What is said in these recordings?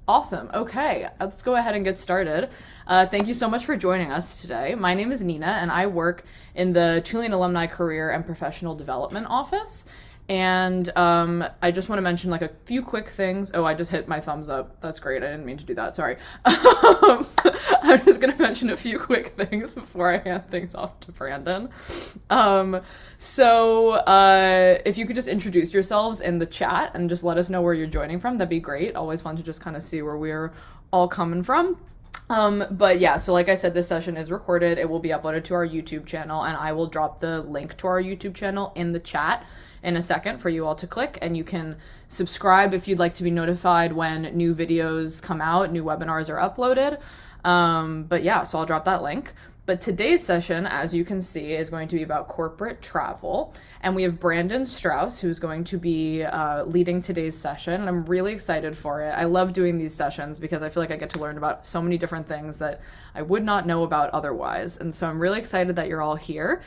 Awesome. Okay, let's go ahead and get started. Thank you so much for joining us today. My name is Nina, and I work in the Tulane Alumni Career and Professional Development Office. And I just want to mention like a few quick things. Oh, I just hit my thumbs up. That's great. I didn't mean to do that. Sorry. I'm just going to mention a few quick things before I hand things off to Brandon. If you could just introduce yourselves in the chat and just let us know where you're joining from, that'd be great. Always fun to just kind of see where we're all coming from. But yeah, so like I said, this session is recorded. It will be uploaded to our YouTube channel, and I will drop the link to our YouTube channel in the chat in a second for you all to click, and you can subscribe if you'd like to be notified when new videos come out, new webinars are uploaded. But yeah, so I'll drop that link. But today's session, as you can see, is going to be about corporate travel. And we have Brandon Strauss, who's going to be leading today's session. And I'm really excited for it. I love doing these sessions because I feel like I get to learn about so many different things that I would not know about otherwise. And so I'm really excited that you're all here.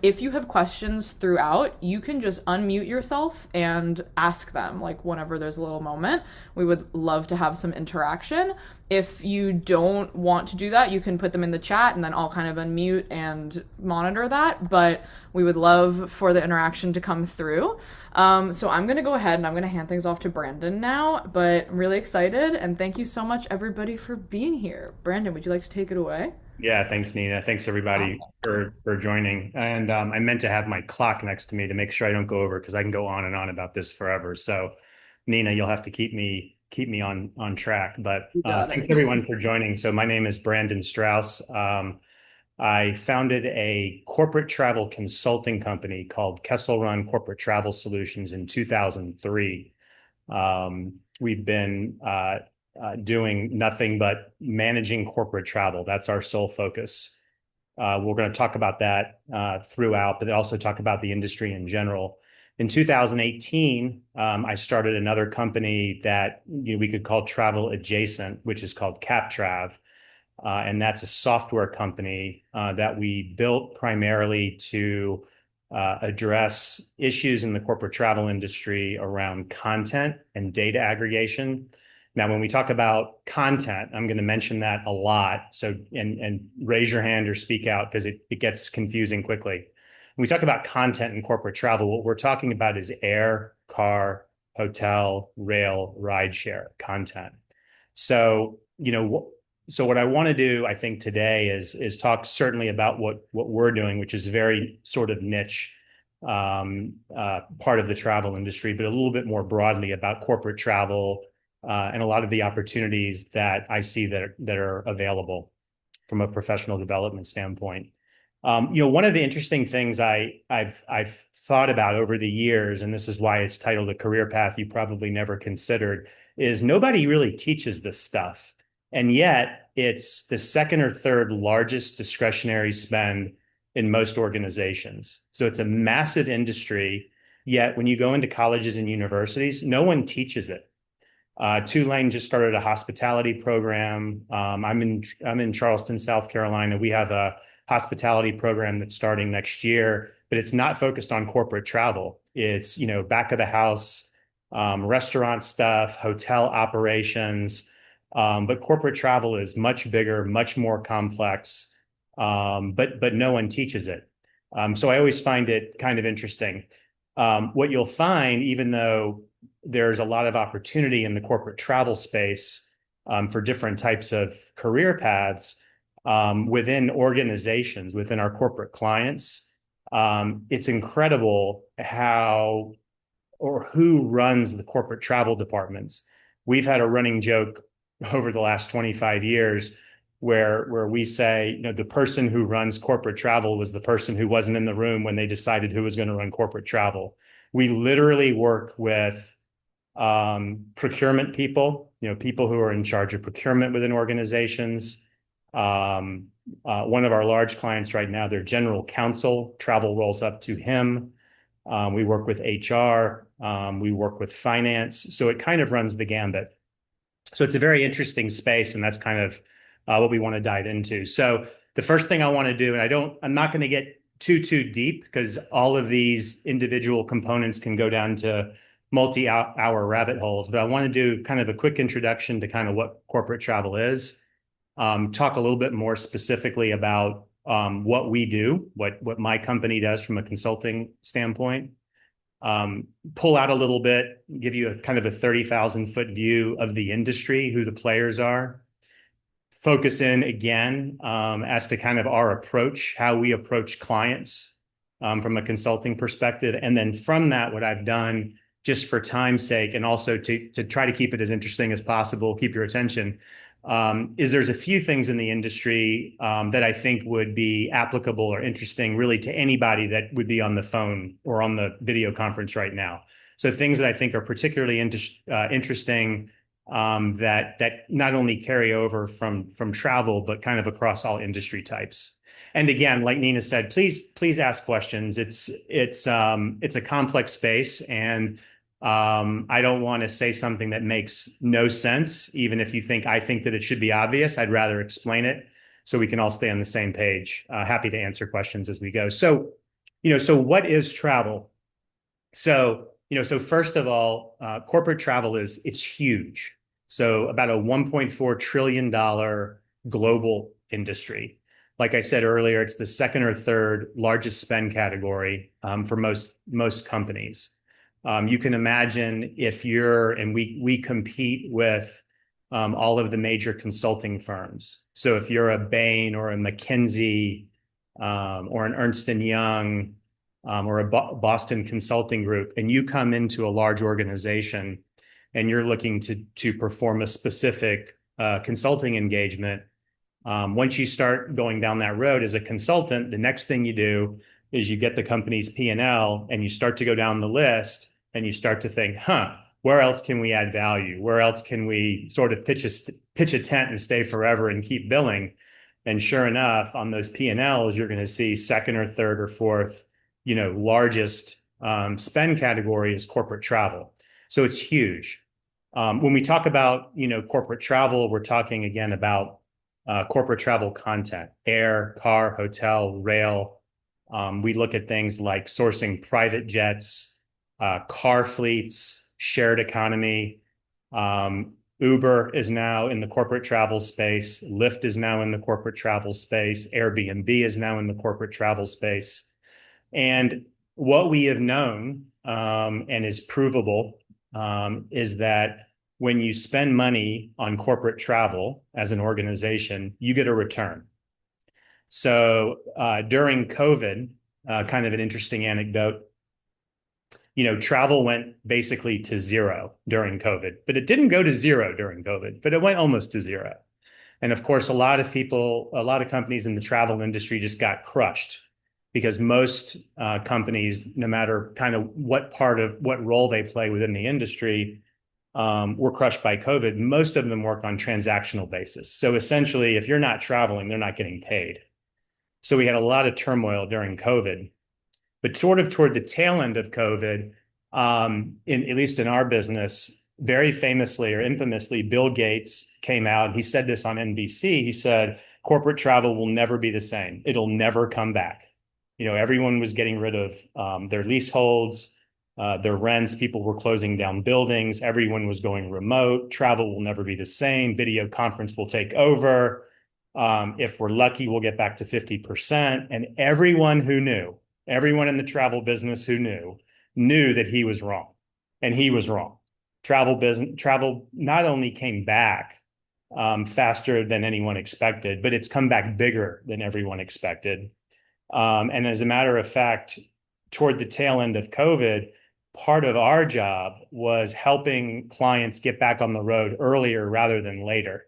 If you have questions throughout, you can just unmute yourself and ask them, like whenever there's a little moment. We would love to have some interaction. If you don't want to do that, you can put them in the chat and then I'll kind of unmute and monitor that. But we would love for the interaction to come through. So I'm going to go ahead and I'm going to hand things off to Brandon now. But I'm really excited. And thank you so much, everybody, for being here. Brandon, would you like to take it away? Yeah, thanks, Nina. Thanks everybody Awesome. for joining. And I meant to have my clock next to me to make sure I don't go over because I can go on and on about this forever. So, Nina, you'll have to keep me on track. But You got thanks it. everyone for joining. So, my name is Brandon Strauss. I founded a corporate travel consulting company called KesselRun Corporate Travel Solutions in 2003. We've been doing nothing but managing corporate travel. That's our sole focus. We're going to talk about that throughout, but also talk about the industry in general. In 2018, I started another company that we could call travel adjacent, which is called CapTrav. And that's a software company that we built primarily to address issues in the corporate travel industry around content and data aggregation. Now, when we talk about content, I'm going to mention that a lot. So, and raise your hand or speak out because it gets confusing quickly. When we talk about content in corporate travel, what we're talking about is air, car, hotel, rail, rideshare content. So, so what I want to do, I think, today is talk certainly about what we're doing, which is very sort of niche part of the travel industry, but a little bit more broadly about corporate travel and a lot of the opportunities that I see that are available from a professional development standpoint. One of the interesting things I've thought about over the years, and this is why it's titled A Career Path You Probably Never Considered, is nobody really teaches this stuff. And yet it's the second or third largest discretionary spend in most organizations. So it's a massive industry. Yet when you go into colleges and universities, no one teaches it. Tulane just started a hospitality program. I'm in Charleston, South Carolina. We have a hospitality program that's starting next year, but it's not focused on corporate travel. It's back of the house, restaurant stuff, hotel operations. But corporate travel is much bigger, much more complex, but no one teaches it. So I always find it kind of interesting. What you'll find, even though there's a lot of opportunity in the corporate travel space for different types of career paths within organizations, within our corporate clients, it's incredible how or who runs the corporate travel departments. We've had a running joke over the last 25 years where we say, the person who runs corporate travel was the person who wasn't in the room when they decided who was going to run corporate travel. We literally work with procurement people, people who are in charge of procurement within organizations. One of our large clients right now, their general counsel, travel rolls up to him. We work with HR. We work with finance. So it kind of runs the gambit. So it's a very interesting space, and that's kind of what we want to dive into. So the first thing I want to do, and I'm not going to get too deep because all of these individual components can go down to multi-hour rabbit holes, but I want to do kind of a quick introduction to kind of what corporate travel is, talk a little bit more specifically about what we do, what my company does from a consulting standpoint, pull out a little bit, give you a kind of a 30,000-foot view of the industry, who the players are, focus in again as to kind of our approach, how we approach clients from a consulting perspective. And then from that, what I've done just for time's sake, and also to try to keep it as interesting as possible, keep your attention, is there's a few things in the industry that I think would be applicable or interesting really to anybody that would be on the phone or on the video conference right now. So things that I think are particularly interesting that not only carry over from travel, but kind of across all industry types. And again, like Nina said, please ask questions. It's a complex space, and I don't want to say something that makes no sense, even if I think that it should be obvious. I'd rather explain it so we can all stay on the same page. Happy to answer questions as we go. So, so what is travel? So, so first of all, corporate travel it's huge. So about a $1.4 trillion global industry. Like I said earlier, it's the second or third largest spend category for most companies. You can imagine and we compete with all of the major consulting firms. So if you're a Bain or a McKinsey or an Ernst Young or a Boston Consulting Group, and you come into a large organization and you're looking to perform a specific consulting engagement, once you start going down that road as a consultant, the next thing you do is you get the company's P&L and you start to go down the list and you start to think, where else can we add value? Where else can we sort of pitch a tent and stay forever and keep billing? And sure enough, on those P&Ls, you're going to see second or third or fourth, largest spend category is corporate travel. So it's huge. When we talk about, corporate travel, we're talking again about corporate travel content, air, car, hotel, rail. We look at things like sourcing private jets, car fleets, shared economy. Uber is now in the corporate travel space. Lyft is now in the corporate travel space. Airbnb is now in the corporate travel space. And what we have known and is provable is that when you spend money on corporate travel as an organization, you get a return. So during COVID, kind of an interesting anecdote, travel went basically to zero during COVID, but it didn't go to zero during COVID, but it went almost to zero. And of course, a lot of companies in the travel industry just got crushed because most companies, no matter kind of what role they play within the industry, were crushed by COVID. Most of them work on transactional basis. So essentially, if you're not traveling, they're not getting paid. So we had a lot of turmoil during COVID. But sort of toward the tail end of COVID, at least in our business, very famously or infamously, Bill Gates came out and he said this on NBC. He said, corporate travel will never be the same. It'll never come back. Everyone was getting rid of their leaseholds, their rents. People were closing down buildings. Everyone was going remote. Travel will never be the same. Video conference will take over. If we're lucky, we'll get back to 50%. And everyone in the travel business who knew that he was wrong. And he was wrong. Travel not only came back faster than anyone expected, but it's come back bigger than everyone expected. And as a matter of fact, toward the tail end of COVID, part of our job was helping clients get back on the road earlier rather than later.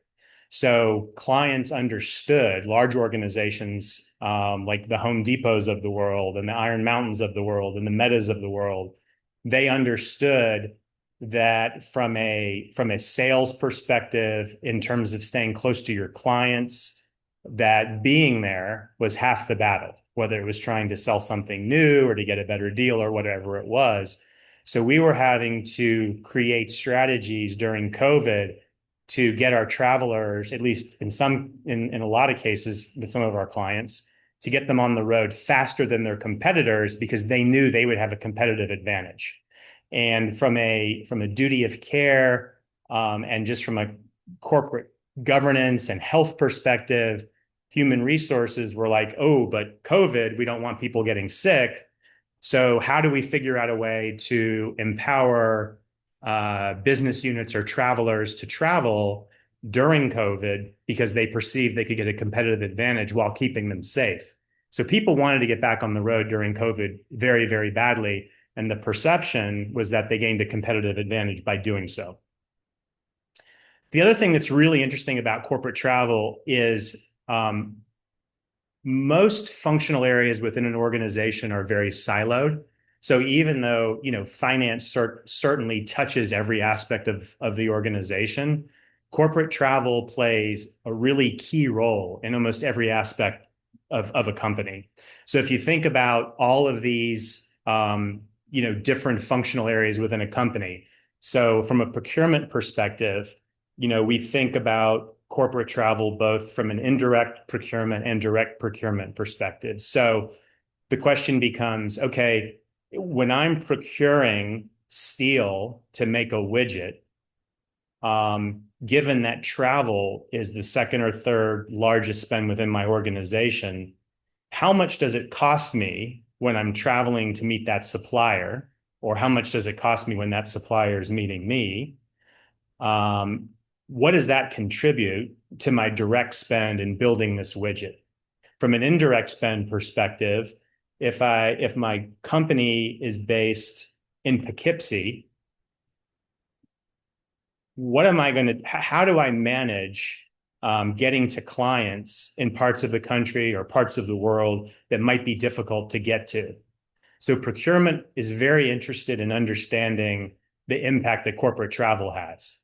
So clients understood, large organizations like the Home Depots of the world and the Iron Mountains of the world and the Metas of the world, they understood that from a sales perspective, in terms of staying close to your clients, that being there was half the battle, whether it was trying to sell something new or to get a better deal or whatever it was. So we were having to create strategies during COVID to get our travelers, at least in a lot of cases with some of our clients, to get them on the road faster than their competitors because they knew they would have a competitive advantage. And from a duty of care, and just from a corporate governance and health perspective, human resources were like, oh, but COVID, we don't want people getting sick. So how do we figure out a way to empower business units or travelers to travel during COVID because they perceived they could get a competitive advantage while keeping them safe? So people wanted to get back on the road during COVID very, very badly. And the perception was that they gained a competitive advantage by doing so. The other thing that's really interesting about corporate travel is most functional areas within an organization are very siloed. So even though, finance certainly touches every aspect of the organization, corporate travel plays a really key role in almost every aspect of a company. So if you think about all of these, different functional areas within a company. So from a procurement perspective, we think about corporate travel both from an indirect procurement and direct procurement perspective. So the question becomes, okay, when I'm procuring steel to make a widget, given that travel is the second or third largest spend within my organization, how much does it cost me when I'm traveling to meet that supplier? Or how much does it cost me when that supplier is meeting me? What does that contribute to my direct spend in building this widget? From an indirect spend perspective, if my company is based in Poughkeepsie, how do I manage getting to clients in parts of the country or parts of the world that might be difficult to get to? So procurement is very interested in understanding the impact that corporate travel has.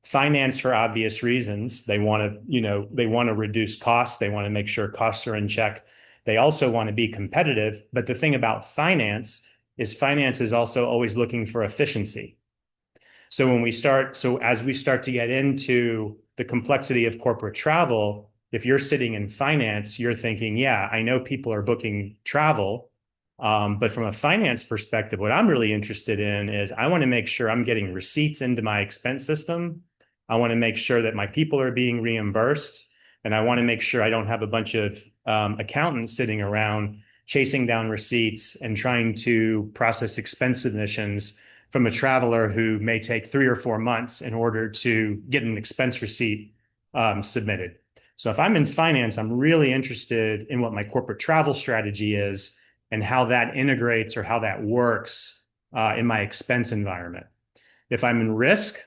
Finance, for obvious reasons, they want to reduce costs. They want to make sure costs are in check. They also want to be competitive. But the thing about finance is also always looking for efficiency. So as we start to get into the complexity of corporate travel, if you're sitting in finance, you're thinking, yeah, I know people are booking travel. But from a finance perspective, what I'm really interested in is I want to make sure I'm getting receipts into my expense system. I want to make sure that my people are being reimbursed. And I want to make sure I don't have a bunch of accountants sitting around chasing down receipts and trying to process expense submissions from a traveler who may take 3 or 4 months in order to get an expense receipt submitted. So if I'm in finance, I'm really interested in what my corporate travel strategy is and how that integrates or how that works in my expense environment. If I'm in risk,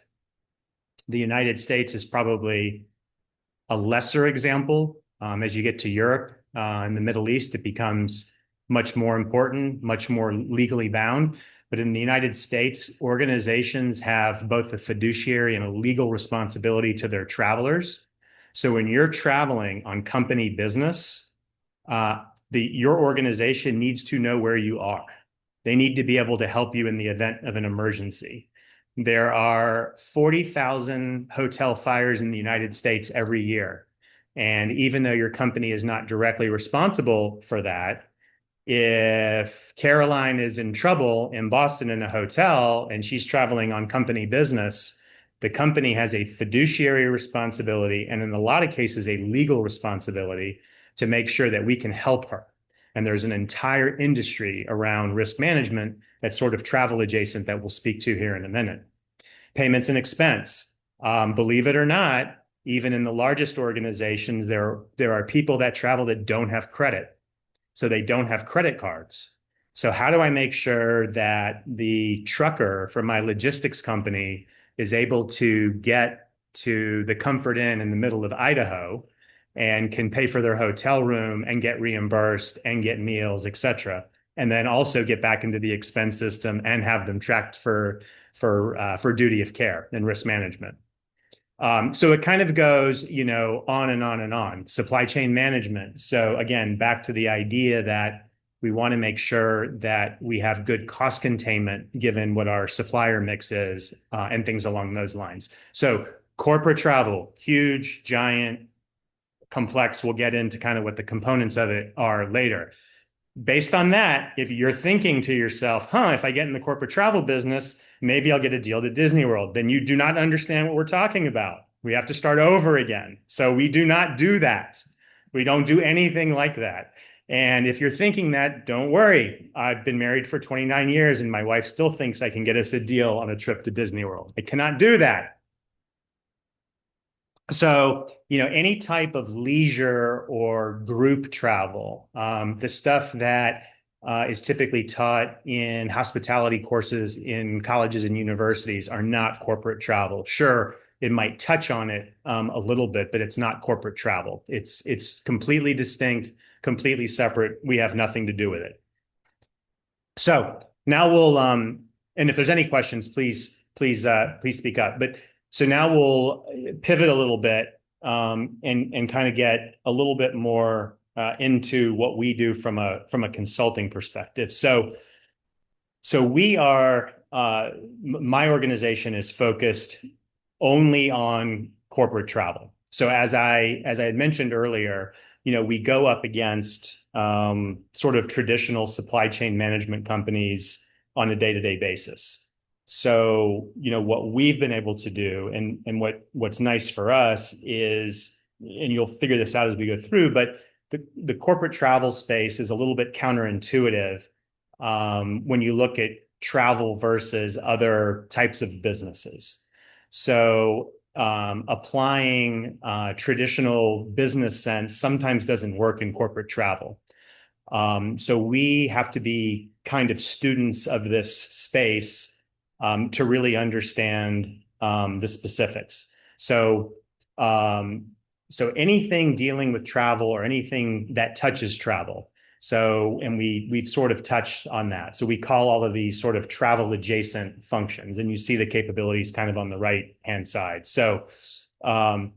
the United States is probably a lesser example. As you get to Europe and the Middle East, it becomes much more important, much more legally bound. But in the United States, organizations have both a fiduciary and a legal responsibility to their travelers. So when you're traveling on company business, your organization needs to know where you are. They need to be able to help you in the event of an emergency. There are 40,000 hotel fires in the United States every year. And even though your company is not directly responsible for that, if Caroline is in trouble in Boston in a hotel and she's traveling on company business, the company has a fiduciary responsibility and in a lot of cases, a legal responsibility to make sure that we can help her. And there's an entire industry around risk management that's sort of travel adjacent that we'll speak to here in a minute. Payments and expense. Believe it or not, even in the largest organizations, there are people that travel that don't have credit. So they don't have credit cards. So how do I make sure that the trucker for my logistics company is able to get to the Comfort Inn in the middle of Idaho and can pay for their hotel room and get reimbursed and get meals, et cetera, and then also get back into the expense system and have them tracked for duty of care and risk management. So it kind of goes, on and on and on. Supply chain management. So again, back to the idea that we want to make sure that we have good cost containment given what our supplier mix is and things along those lines. So corporate travel, huge, giant, complex. We'll get into kind of what the components of it are later. Based on that, if you're thinking to yourself, if I get in the corporate travel business, maybe I'll get a deal to Disney World, then you do not understand what we're talking about. We have to start over again. So we do not do that. We don't do anything like that. And if you're thinking that, don't worry. I've been married for 29 years and my wife still thinks I can get us a deal on a trip to Disney World. I cannot do that. So, any type of leisure or group travel, the stuff that is typically taught in hospitality courses in colleges and universities are not corporate travel. Sure, it might touch on it a little bit, but it's not corporate travel. It's completely distinct, completely separate. We have nothing to do with it. So now and if there's any questions, please speak up. But so now we'll pivot a little bit and kind of get a little bit more into what we do from a consulting perspective. So we are my organization is focused only on corporate travel. So as I had mentioned earlier, we go up against sort of traditional supply chain management companies on a day-to-day basis. So, what we've been able to do and what's nice for us is, and you'll figure this out as we go through, but the corporate travel space is a little bit counterintuitive when you look at travel versus other types of businesses. So applying traditional business sense sometimes doesn't work in corporate travel. So we have to be kind of students of this space to really understand the specifics. So anything dealing with travel or anything that touches travel. So, and we've sort of touched on that. So we call all of these sort of travel adjacent functions, and you see the capabilities kind of on the right-hand side. So our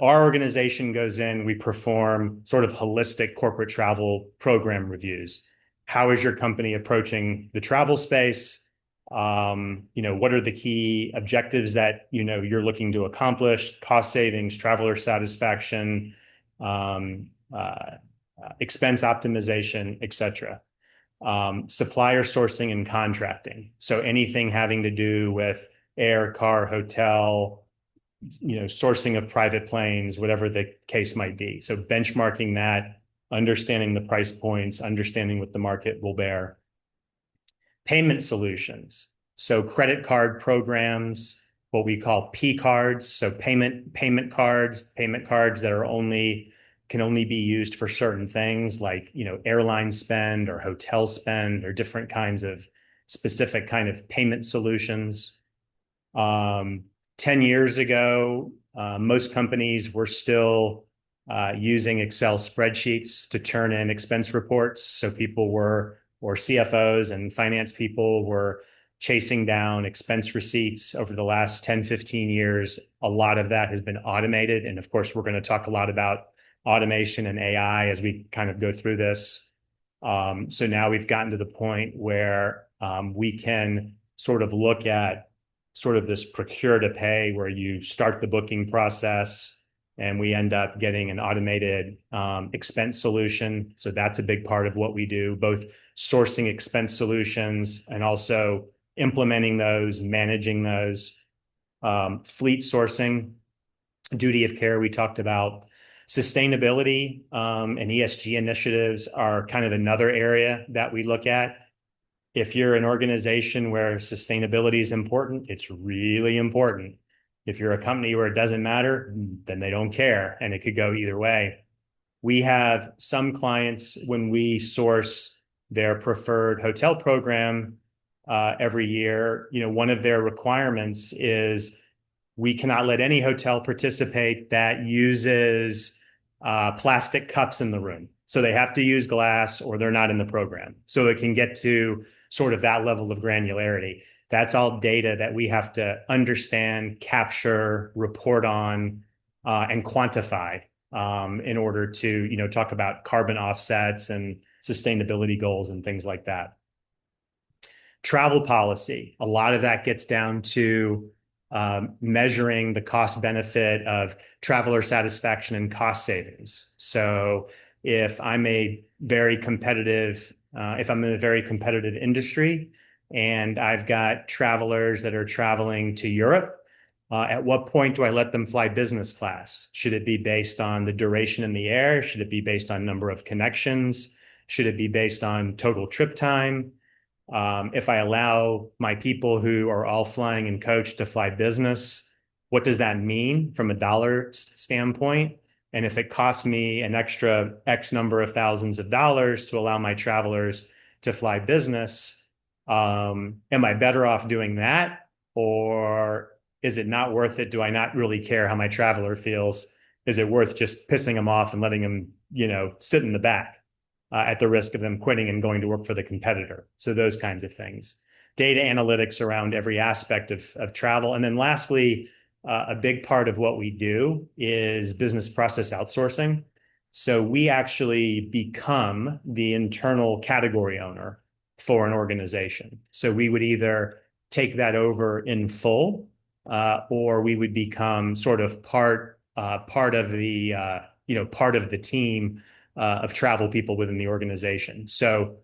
organization goes in, we perform sort of holistic corporate travel program reviews. How is your company approaching the travel space? What are the key objectives that, you're looking to accomplish? Cost savings, traveler satisfaction, expense optimization, et cetera. Supplier sourcing and contracting. So anything having to do with air, car, hotel, sourcing of private planes, whatever the case might be. So benchmarking that, understanding the price points, understanding what the market will bear. Payment solutions. So credit card programs, what we call P cards. So payment cards that can only be used for certain things like, airline spend or hotel spend or different kinds of specific kind of payment solutions. 10 years ago, most companies were still using Excel spreadsheets to turn in expense reports. So or CFOs and finance people were chasing down expense receipts over the last 10, 15 years. A lot of that has been automated. And of course, we're going to talk a lot about automation and AI as we kind of go through this. So now we've gotten to the point where we can sort of look at sort of this procure to pay where you start the booking process and we end up getting an automated expense solution. So that's a big part of what we do, both sourcing expense solutions and also implementing those, managing those. Fleet sourcing, duty of care, we talked about. Sustainability and ESG initiatives are kind of another area that we look at. If you're an organization where sustainability is important, it's really important. If you're a company where it doesn't matter, then they don't care, and it could go either way. We have some clients when we source their preferred hotel program every year, one of their requirements is we cannot let any hotel participate that uses plastic cups in the room. So they have to use glass or they're not in the program. So it can get to sort of that level of granularity. That's all data that we have to understand, capture, report on, and quantify in order to, talk about carbon offsets and sustainability goals and things like that. Travel policy, a lot of that gets down to measuring the cost benefit of traveler satisfaction and cost savings. So if I'm a very competitive, if I'm in a very competitive industry and I've got travelers that are traveling to Europe, at what point do I let them fly business class? Should it be based on the duration in the air? Should it be based on number of connections? Should it be based on total trip time? If I allow my people who are all flying in coach to fly business, what does that mean from a dollar standpoint? And if it costs me an extra X number of thousands of dollars to allow my travelers to fly business, am I better off doing that? Or is it not worth it? Do I not really care how my traveler feels? Is it worth just pissing them off and letting them, sit in the back at the risk of them quitting and going to work for the competitor? So those kinds of things. Data analytics around every aspect of travel. And then lastly, a big part of what we do is business process outsourcing. So we actually become the internal category owner for an organization. So we would either take that over in full, or we would become sort of part of the team of travel people within the organization. So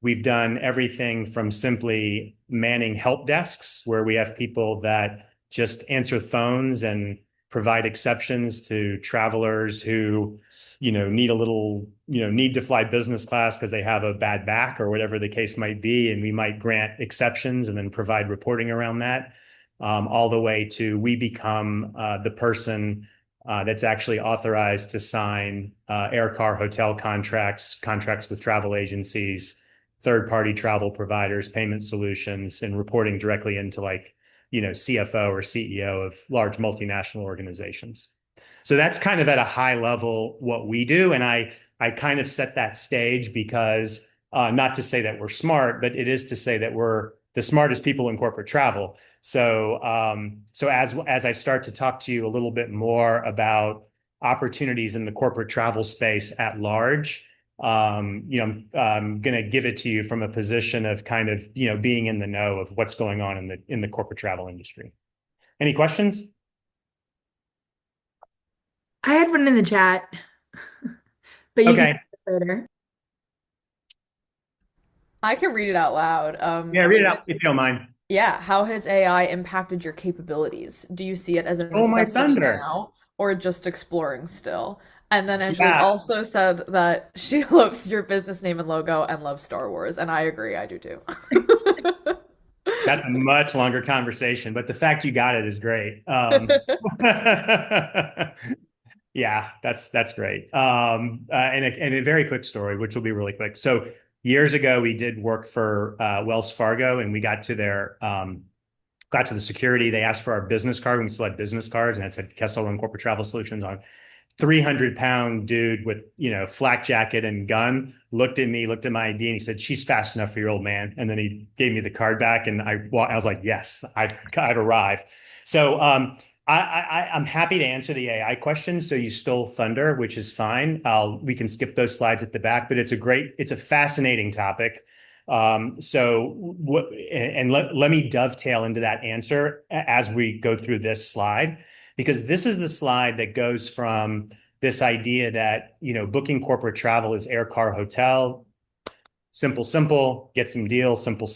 we've done everything from simply manning help desks, where we have people that just answer phones and provide exceptions to travelers who, need to fly business class because they have a bad back or whatever the case might be. And we might grant exceptions and then provide reporting around that, all the way to we become the person that's actually authorized to sign air car hotel contracts with travel agencies, third-party travel providers, payment solutions, and reporting directly into CFO or CEO of large multinational organizations. So that's kind of at a high level what we do. And I kind of set that stage because not to say that we're smart, but it is to say that we're the smartest people in corporate travel. So as I start to talk to you a little bit more about opportunities in the corporate travel space at large, I'm going to give it to you from a position of kind of, being in the know of what's going on in the corporate travel industry. Any questions? I had one in the chat, but you can Okay. later. I can read it out loud. Yeah, read it out if you don't mind. Yeah, how has AI impacted your capabilities? Do you see it as a Oh, my necessity thunder. now or just exploring still? And then Angelique Yeah, also said that she loves your business name and logo and loves Star Wars. And I agree, I do too. that's a much longer conversation, but the fact you got it is great. Yeah, that's great. And a very quick story, which will be really quick. So years ago, we did work for Wells Fargo, and we got to the security. They asked for our business card, and we still had business cards, and it said KesselRun Corporate Travel Solutions on. 300-pound dude with, flak jacket and gun looked at me, looked at my ID, and he said, "She's fast enough for your old man." And then he gave me the card back, and I was like, "Yes, I've arrived." So I'm happy to answer the AI question. So you stole thunder, which is fine. We can skip those slides at the back, but it's a fascinating topic. Let me dovetail into that answer as we go through this slide, because this is the slide that goes from this idea that, booking corporate travel is air car hotel, simple, get some deals, simple.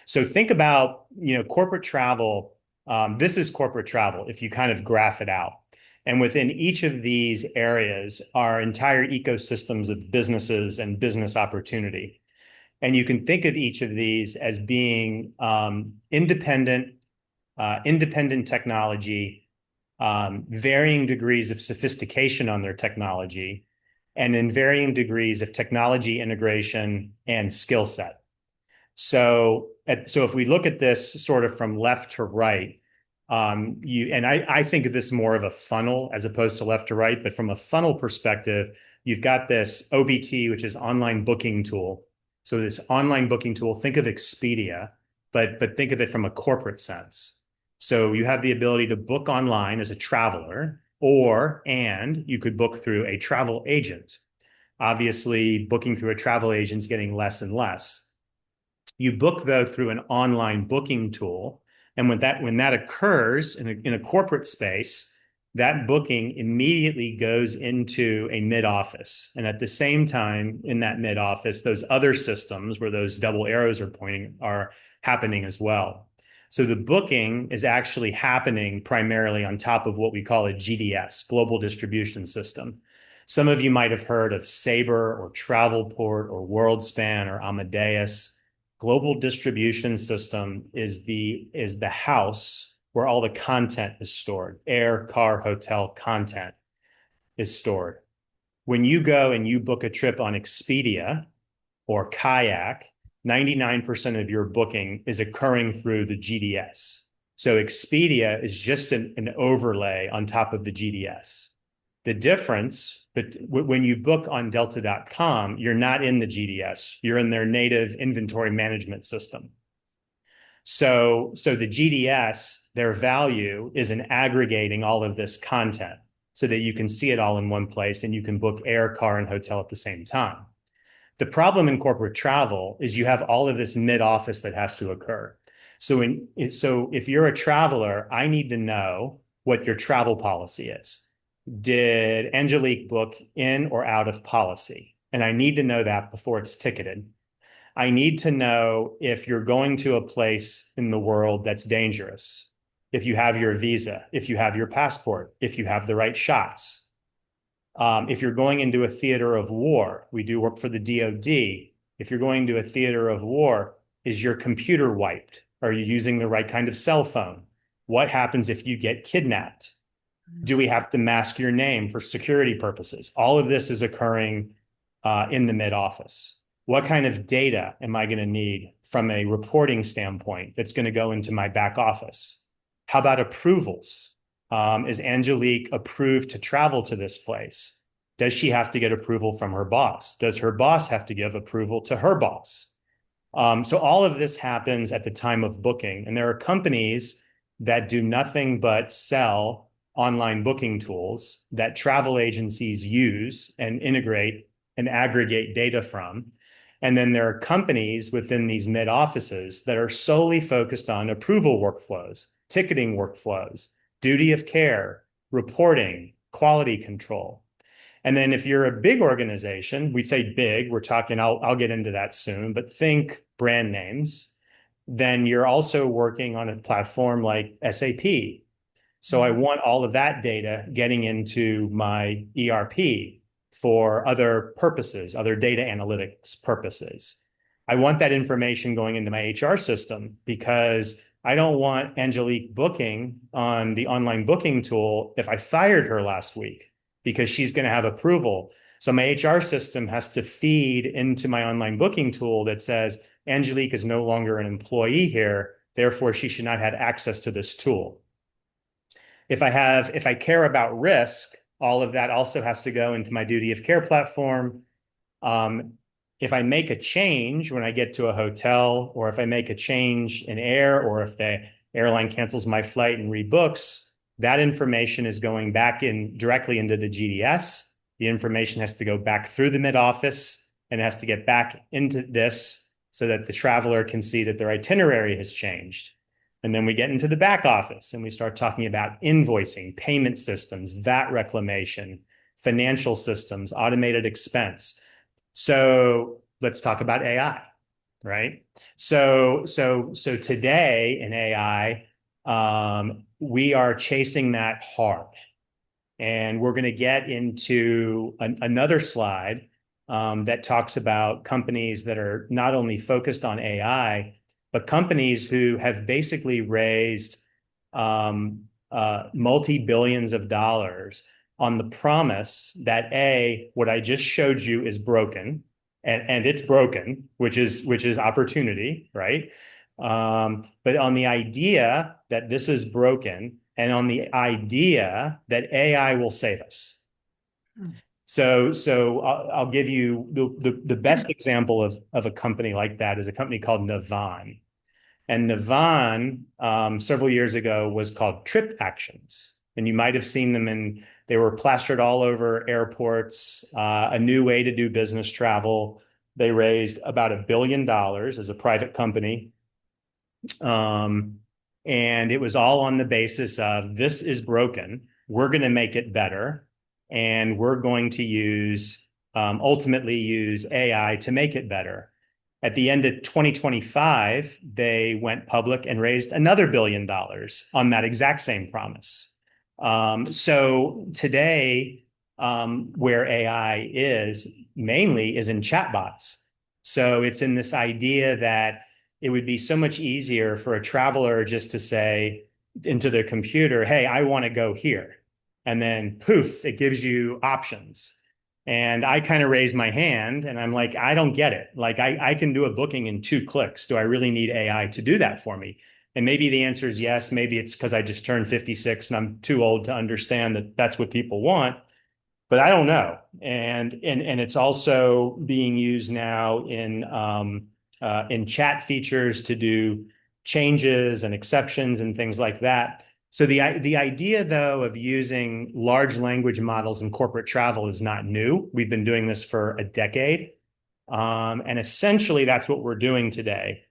So think about, corporate travel. This is corporate travel if you kind of graph it out. And within each of these areas are entire ecosystems of businesses and business opportunity. And you can think of each of these as being independent technology, varying degrees of sophistication on their technology, and in varying degrees of technology integration and skill set. So if we look at this sort of from left to right, I think of this more of a funnel as opposed to left to right, but from a funnel perspective, you've got this OBT, which is online booking tool. So this online booking tool, think of Expedia, but think of it from a corporate sense. So you have the ability to book online as a traveler, and you could book through a travel agent. Obviously, booking through a travel agent is getting less and less. You book, though, through an online booking tool. And when that occurs in a corporate space, that booking immediately goes into a mid office. And at the same time, in that mid office, those other systems where those double arrows are pointing are happening as well. So the booking is actually happening primarily on top of what we call a GDS, Global Distribution System. Some of you might have heard of Sabre or Travelport or WorldSpan or Amadeus. Global Distribution System is the house where all the content is stored. Air, car, hotel content is stored. When you go and you book a trip on Expedia or Kayak, 99% of your booking is occurring through the GDS. So Expedia is just an overlay on top of the GDS. The difference, but when you book on delta.com, you're not in the GDS. You're in their native inventory management system. So the GDS, their value is in aggregating all of this content so that you can see it all in one place and you can book air, car, and hotel at the same time. The problem in corporate travel is you have all of this mid-office that has to occur. So if you're a traveler, I need to know what your travel policy is. Did Angelique book in or out of policy? And I need to know that before it's ticketed. I need to know if you're going to a place in the world that's dangerous, if you have your visa, if you have your passport, if you have the right shots. If you're going into a theater of war, we do work for the DoD. If you're going to a theater of war, is your computer wiped? Are you using the right kind of cell phone? What happens if you get kidnapped? Do we have to mask your name for security purposes? All of this is occurring in the mid office. What kind of data am I going to need from a reporting standpoint that's going to go into my back office? How about approvals? Is Angelique approved to travel to this place? Does she have to get approval from her boss? Does her boss have to give approval to her boss? So all of this happens at the time of booking. And there are companies that do nothing but sell online booking tools that travel agencies use and integrate and aggregate data from. And then there are companies within these mid offices that are solely focused on approval workflows, ticketing workflows, duty of care, reporting, quality control. And then if you're a big organization, we say big, we're talking, I'll get into that soon, but think brand names, then you're also working on a platform like SAP. So I want all of that data getting into my ERP for other purposes, other data analytics purposes. I want that information going into my HR system because I don't want Angelique booking on the online booking tool if I fired her last week because she's going to have approval. So my HR system has to feed into my online booking tool that says Angelique is no longer an employee here, therefore she should not have access to this tool. If I care about risk, all of that also has to go into my duty of care platform. If I make a change when I get to a hotel, or if I make a change in air, or if the airline cancels my flight and rebooks, that information is going back in directly into the GDS. The information has to go back through the mid office and it has to get back into this so that the traveler can see that their itinerary has changed. And then we get into the back office and we start talking about invoicing, payment systems, VAT reclamation, financial systems, automated expense. So let's talk about AI, right? So today in AI, we are chasing that hard. And we're going to get into another slide that talks about companies that are not only focused on AI, but companies who have basically raised multi-billions of dollars on the promise that what I just showed you is broken, and it's broken, which is opportunity, right? But on the idea that this is broken, and on the idea that AI will save us. So I'll give you the best example of a company like that is a company called Navan. And Navan, several years ago, was called Trip Actions. And you might have seen them they were plastered all over airports, a new way to do business travel. They raised about $1 billion as a private company. And it was all on the basis of this is broken. we're going to make it better, and we're going to ultimately use AI to make it better. At the end of 2025, they went public and raised another $1 billion on that exact same promise. So today, where AI is mainly is in chatbots. So it's in this idea that it would be so much easier for a traveler just to say into their computer, hey, I want to go here. And then poof, it gives you options. And I kind of raise my hand and I'm like, I don't get it. Like I can do a booking in 2 clicks. Do I really need AI to do that for me? And maybe the answer is yes. Maybe it's because I just turned 56 and I'm too old to understand that that's what people want. But I don't know. And it's also being used now in chat features to do changes and exceptions and things like that. So the idea, though, of using large language models in corporate travel is not new. We've been doing this for a decade. And essentially, that's what we're doing today.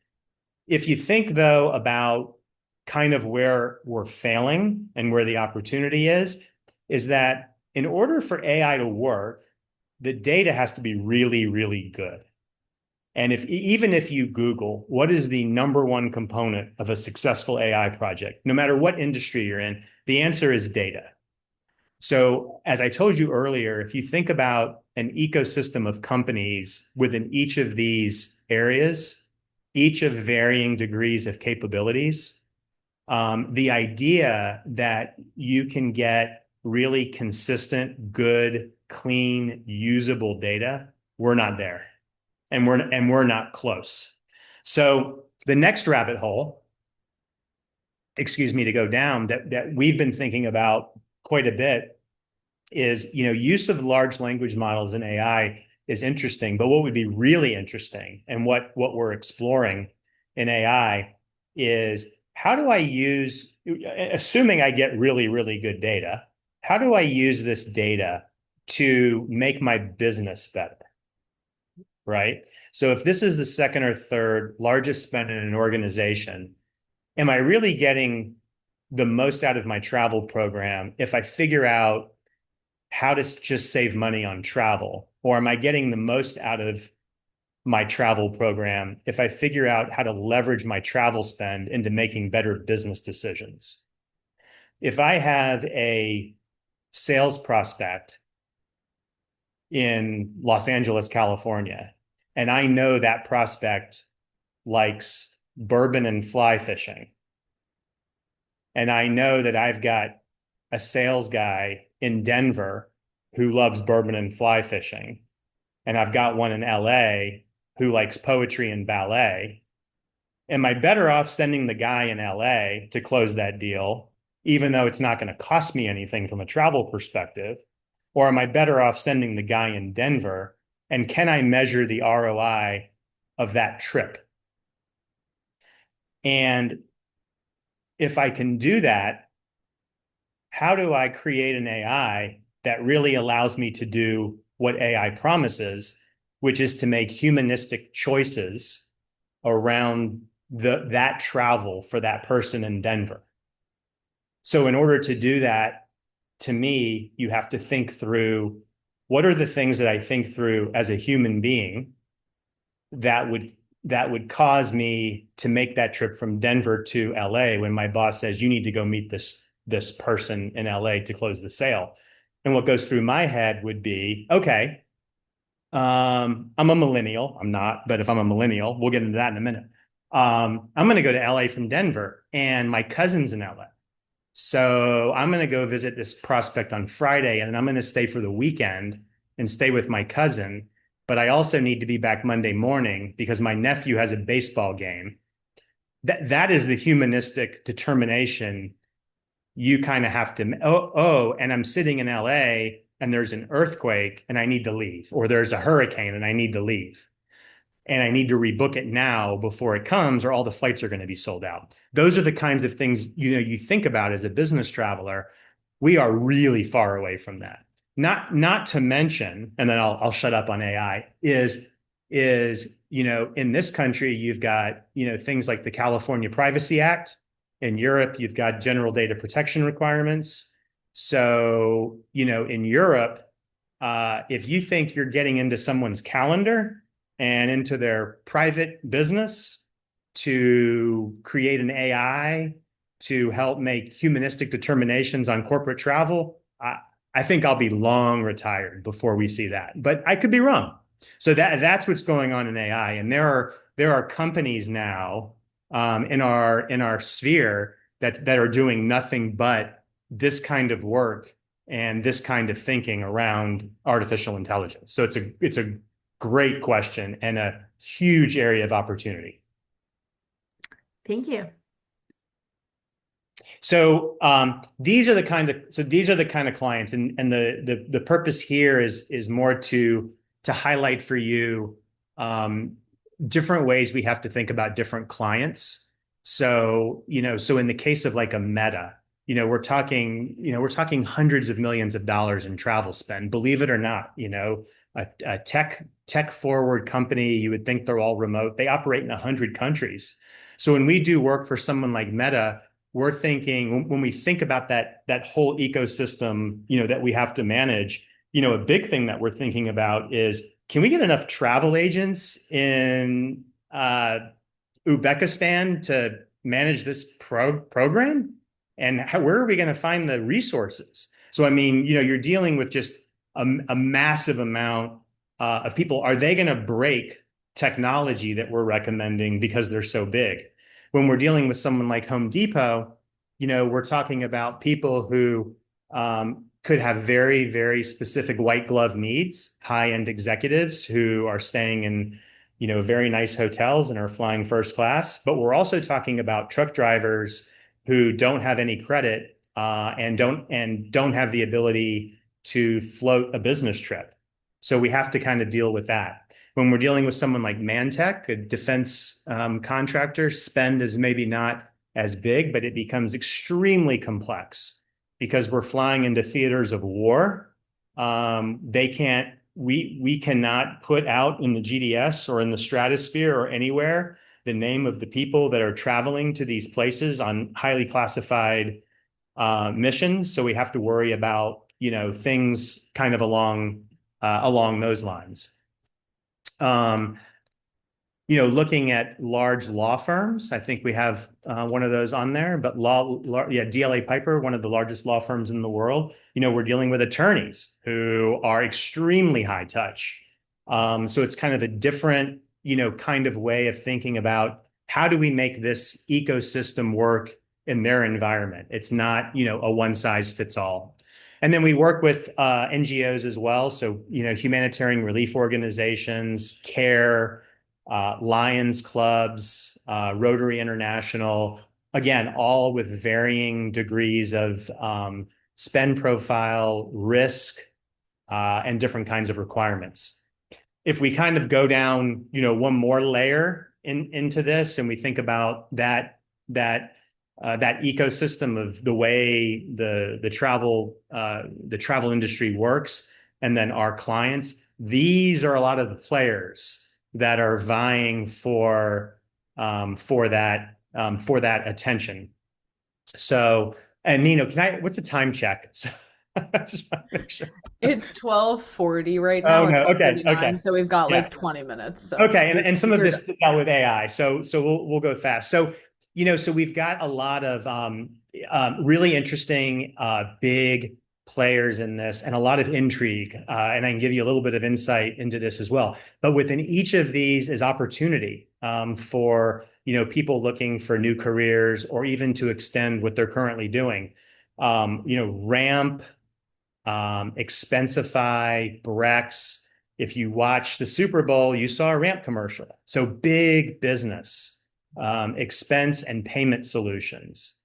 If you think, though, about kind of where we're failing and where the opportunity is that in order for AI to work, the data has to be really, really good. And even if you Google what is the number one component of a successful AI project, no matter what industry you're in, the answer is data. So as I told you earlier, if you think about an ecosystem of companies within each of these areas, each of varying degrees of capabilities, the idea that you can get really consistent, good, clean, usable data, we're not there. And we're not close. So the next rabbit hole, to go down that we've been thinking about quite a bit is, use of large language models in AI is interesting, but what would be really interesting and what we're exploring in AI is how do I use, assuming I get really, really good data, how do I use this data to make my business better? Right? So if this is the second or third largest spend in an organization, am I really getting the most out of my travel program if I figure out how to just save money on travel? Or am I getting the most out of my travel program if I figure out how to leverage my travel spend into making better business decisions? If I have a sales prospect in Los Angeles, California, and I know that prospect likes bourbon and fly fishing, and I know that I've got a sales guy in Denver who loves bourbon and fly fishing, and I've got one in LA who likes poetry and ballet, am I better off sending the guy in LA to close that deal, even though it's not going to cost me anything from a travel perspective? Or am I better off sending the guy in Denver? And can I measure the ROI of that trip? And if I can do that, how do I create an AI that really allows me to do what AI promises, which is to make humanistic choices around that travel for that person in Denver? So in order to do that, to me, you have to think through what are the things that I think through as a human being that would cause me to make that trip from Denver to LA when my boss says you need to go meet this person in LA to close the sale. And what goes through my head would be, okay, I'm a millennial. I'm not, but if I'm a millennial, we'll get into that in a minute. I'm going to go to LA from Denver, and my cousin's in LA. So I'm going to go visit this prospect on Friday, and I'm going to stay for the weekend and stay with my cousin. But I also need to be back Monday morning because my nephew has a baseball game. That is the humanistic determination you kind of have to, and I'm sitting in LA and there's an earthquake and I need to leave, or there's a hurricane and I need to leave. And I need to rebook it now before it comes, or all the flights are going to be sold out. Those are the kinds of things you think about as a business traveler. We are really far away from that. Not to mention, and then I'll shut up on AI, is in this country you've got things like the California Privacy Act. In Europe, you've got general data protection requirements. So, in Europe, if you think you're getting into someone's calendar and into their private business to create an AI to help make humanistic determinations on corporate travel, I think I'll be long retired before we see that. But I could be wrong. So that's what's going on in AI. And there are companies now in our sphere that are doing nothing but this kind of work and this kind of thinking around artificial intelligence. So it's a great question and a huge area of opportunity. Thank you. So these are the kind of clients, and the purpose here is more to highlight for you different ways we have to think about different clients. So in the case of like a Meta, we're talking hundreds of millions of dollars in travel spend. Believe it or not, a tech forward company, you would think they're all remote. They operate in 100 countries. So when we do work for someone like Meta, we're thinking when we think about that whole ecosystem, that we have to manage, a big thing that we're thinking about is, can we get enough travel agents in Uzbekistan to manage this program? And where are we going to find the resources? So, I mean, you're dealing with just a massive amount of people. Are they going to break technology that we're recommending because they're so big? When we're dealing with someone like Home Depot, we're talking about people who could have very, very specific white glove needs, high-end executives who are staying in, very nice hotels and are flying first class. But we're also talking about truck drivers who don't have any credit and don't have the ability to float a business trip. So we have to kind of deal with that. When we're dealing with someone like Mantech, a defense contractor, spend is maybe not as big, but it becomes extremely complex because we're flying into theaters of war. We cannot put out in the GDS or in the stratosphere or anywhere the name of the people that are traveling to these places on highly classified missions. So we have to worry about, things kind of along those lines. Looking at large law firms, I think we have one of those on there, but DLA Piper, one of the largest law firms in the world, we're dealing with attorneys who are extremely high touch. So it's kind of a different, kind of way of thinking about how do we make this ecosystem work in their environment. It's not, a one size fits all. And then we work with NGOs as well. So, humanitarian relief organizations, CARE, Lions clubs, Rotary International, again, all with varying degrees of spend profile, risk, and different kinds of requirements. If we kind of go down, one more layer into this, and we think about that ecosystem of the way the travel industry works, and then our clients, these are a lot of the players that are vying for that attention. So, and what's a time check? So I just want to make sure. It's 12:40 right now. Oh no, It's okay. 12:39, so we've got Yeah. like 20 minutes. So okay, and some of this is out with AI, so we'll go fast. So so we've got a lot of really interesting big players in this, and a lot of intrigue, and I can give you a little bit of insight into this as well. But within each of these is opportunity for people looking for new careers or even to extend what they're currently doing. Ramp, Expensify, Brex. If you watch the Super Bowl, you saw a Ramp commercial. So big business, expense and payment solutions.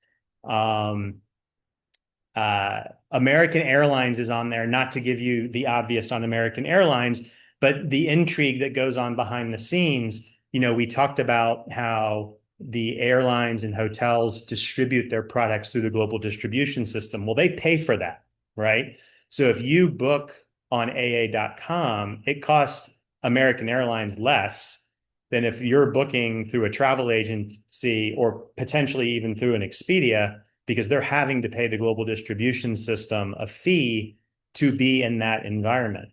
American Airlines is on there, not to give you the obvious on American Airlines, but the intrigue that goes on behind the scenes. We talked about how the airlines and hotels distribute their products through the global distribution system. Well, they pay for that, right? So if you book on AA.com, it costs American Airlines less than if you're booking through a travel agency or potentially even through an Expedia. because they're having to pay the global distribution system a fee to be in that environment.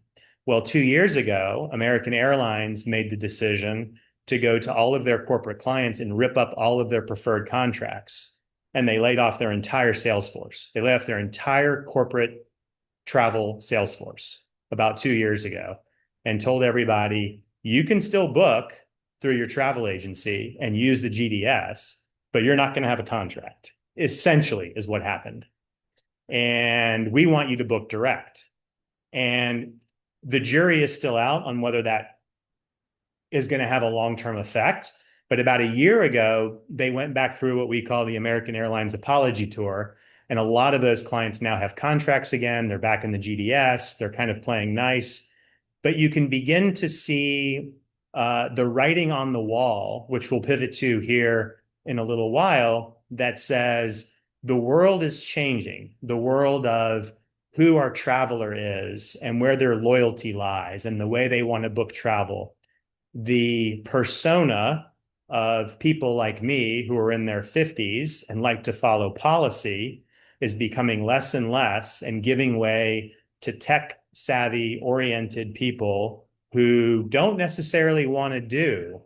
Well, 2 years ago, American Airlines made the decision to go to all of their corporate clients and rip up all of their preferred contracts. And they laid off their entire sales force. They laid off their entire corporate travel sales force about 2 years ago and told everybody, you can still book through your travel agency and use the GDS, but you're not going to have a contract, essentially, is what happened. And we want you to book direct. And the jury is still out on whether that is going to have a long-term effect. But about a year ago, they went back through what we call the American Airlines apology tour. And a lot of those clients now have contracts again. They're back in the GDS. They're kind of playing nice. But you can begin to see the writing on the wall, which we'll pivot to here in a little while, that says the world is changing. The world of who our traveler is and where their loyalty lies and the way they want to book travel. The persona of people like me who are in their 50s and like to follow policy is becoming less and less and giving way to tech savvy oriented people who don't necessarily want to do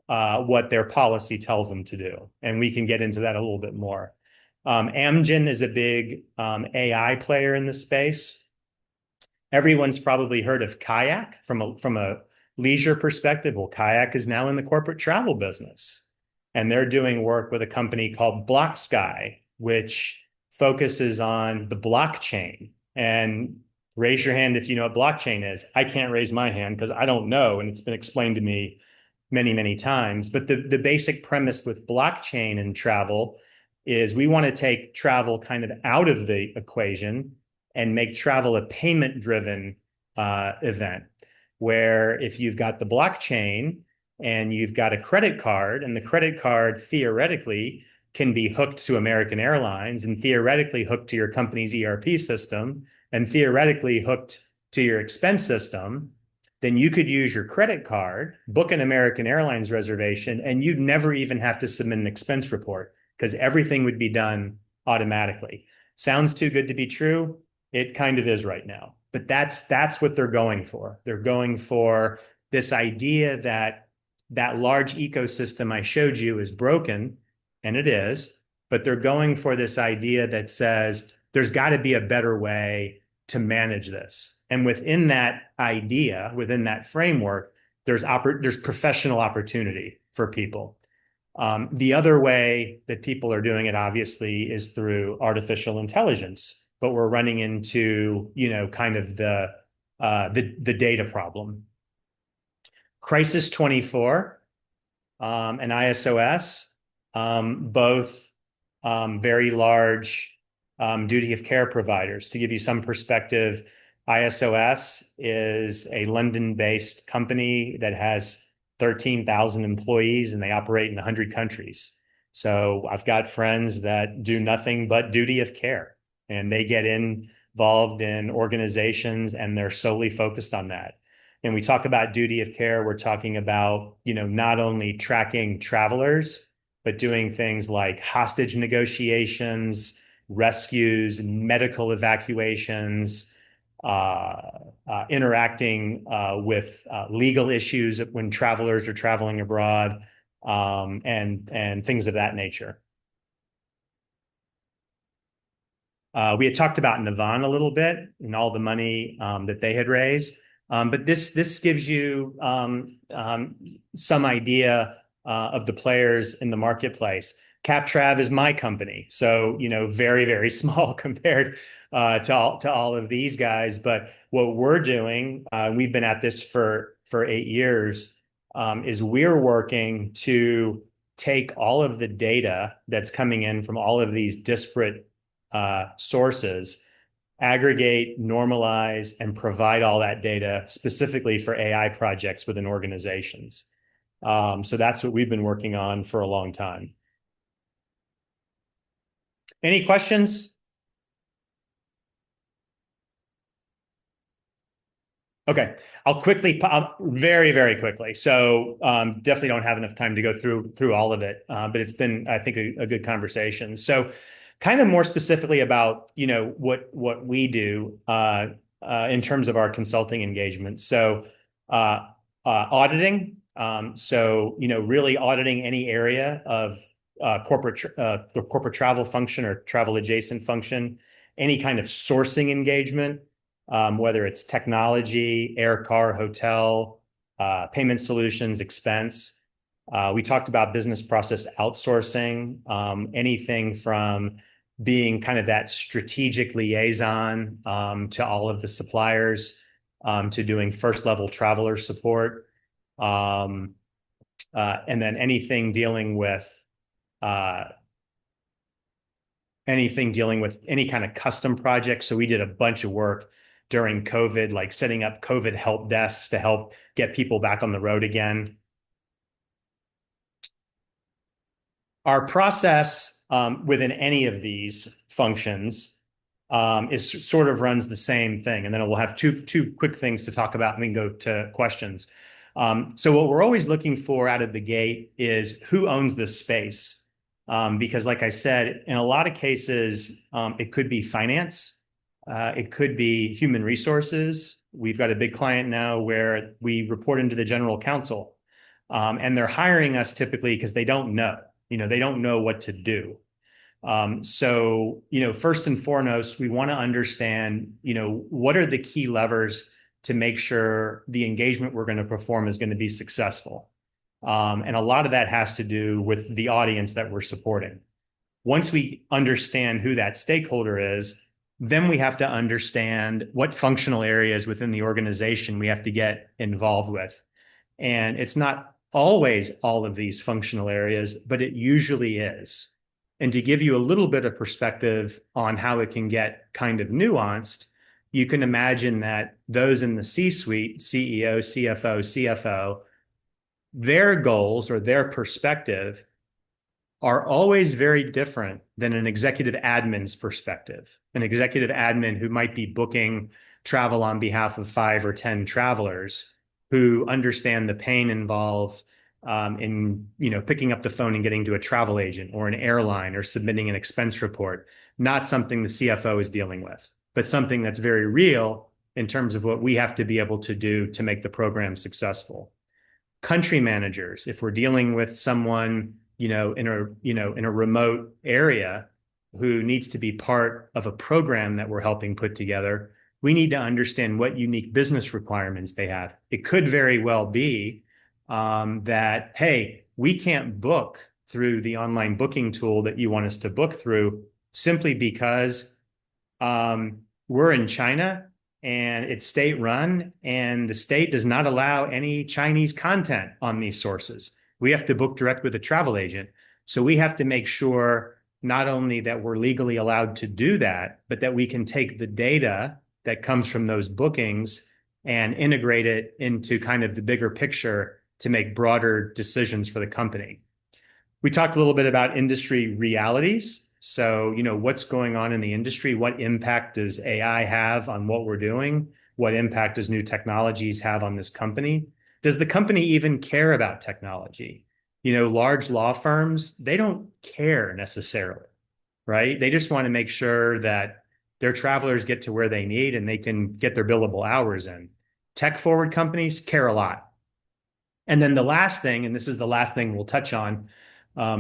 what their policy tells them to do. And we can get into that a little bit more. Amgen is a big AI player in the space. Everyone's probably heard of Kayak from a leisure perspective. Well, Kayak is now in the corporate travel business, and they're doing work with a company called BlockSky, which focuses on the blockchain. And raise your hand if you know what blockchain is. I can't raise my hand because I don't know, and it's been explained to me many, many times. But the basic premise with blockchain and travel is we want to take travel kind of out of the equation and make travel a payment-driven event, where if you've got the blockchain and you've got a credit card, and the credit card theoretically can be hooked to American Airlines and theoretically hooked to your company's ERP system and theoretically hooked to your expense system, then you could use your credit card, book an American Airlines reservation, and you'd never even have to submit an expense report because everything would be done automatically. Sounds too good to be true? It kind of is right now. But that's what they're going for. They're going for this idea that that large ecosystem I showed you is broken, and it is, but they're going for this idea that says there's got to be a better way to manage this. And within that idea, within that framework, there's professional opportunity for people. The other way that people are doing it, obviously, is through artificial intelligence. But we're running into, kind of the data problem. Crisis 24 and ISOS, both very large duty of care providers. To give you some perspective, ISOS is a London-based company that has 13,000 employees, and they operate in 100 countries. So I've got friends that do nothing but duty of care, and they get involved in organizations, and they're solely focused on that. And we talk about duty of care, we're talking about, not only tracking travelers, but doing things like hostage negotiations, rescues, medical evacuations, interacting with legal issues when travelers are traveling abroad, and things of that nature. We had talked about Navan a little bit and all the money that they had raised, but this gives you some idea of the players in the marketplace. CapTrav is my company, so very, very small compared to all of these guys. But what we're doing, we've been at this for 8 years, is we're working to take all of the data that's coming in from all of these disparate sources, aggregate, normalize, and provide all that data specifically for AI projects within organizations. So that's what we've been working on for a long time. Any questions? Okay, very, very quickly. So definitely don't have enough time to go through all of it, but it's been, I think, a good conversation. So, kind of more specifically about what we do in terms of our consulting engagement. So, auditing. So really auditing any area of the corporate travel function or travel adjacent function, any kind of sourcing engagement, whether it's technology, air, car, hotel, payment solutions, expense. We talked about business process outsourcing, anything from being kind of that strategic liaison to all of the suppliers, to doing first level traveler support, and then uh, anything dealing with any kind of custom project. So we did a bunch of work during COVID, like setting up COVID help desks to help get people back on the road again. Our process within any of these functions is sort of runs the same thing. And then we'll have two quick things to talk about and we can go to questions. So what we're always looking for out of the gate is who owns this space. Because like I said, in a lot of cases, it could be finance. It could be human resources. We've got a big client now where we report into the general counsel, and they're hiring us typically because they don't know. They don't know what to do. So, first and foremost, we want to understand, what are the key levers to make sure the engagement we're going to perform is going to be successful. And a lot of that has to do with the audience that we're supporting. Once we understand who that stakeholder is, then we have to understand what functional areas within the organization we have to get involved with. And it's not always all of these functional areas, but it usually is. And to give you a little bit of perspective on how it can get kind of nuanced, you can imagine that those in the C-suite, CEO, CFO, CFO, their goals or their perspective are always very different than an executive admin's perspective. An executive admin who might be booking travel on behalf of 5 or 10 travelers who understand the pain involved in picking up the phone and getting to a travel agent or an airline or submitting an expense report. Not something the CFO is dealing with, but something that's very real in terms of what we have to be able to do to make the program successful. Country managers, if we're dealing with someone in a remote area who needs to be part of a program that we're helping put together, we need to understand what unique business requirements they have. It could very well be that, hey, we can't book through the online booking tool that you want us to book through simply because we're in China and it's state run and the state does not allow any Chinese content on these sources. We have to book direct with a travel agent. So we have to make sure not only that we're legally allowed to do that, but that we can take the data that comes from those bookings and integrate it into kind of the bigger picture to make broader decisions for the company. We talked a little bit about industry realities. So, what's going on in the industry? What impact does AI have on what we're doing? What impact does new technologies have on this company? Does the company even care about technology? Large law firms, they don't care necessarily, right? They just want to make sure that their travelers get to where they need and they can get their billable hours in. Tech forward companies care a lot. And then the last thing, and this is the last thing we'll touch on,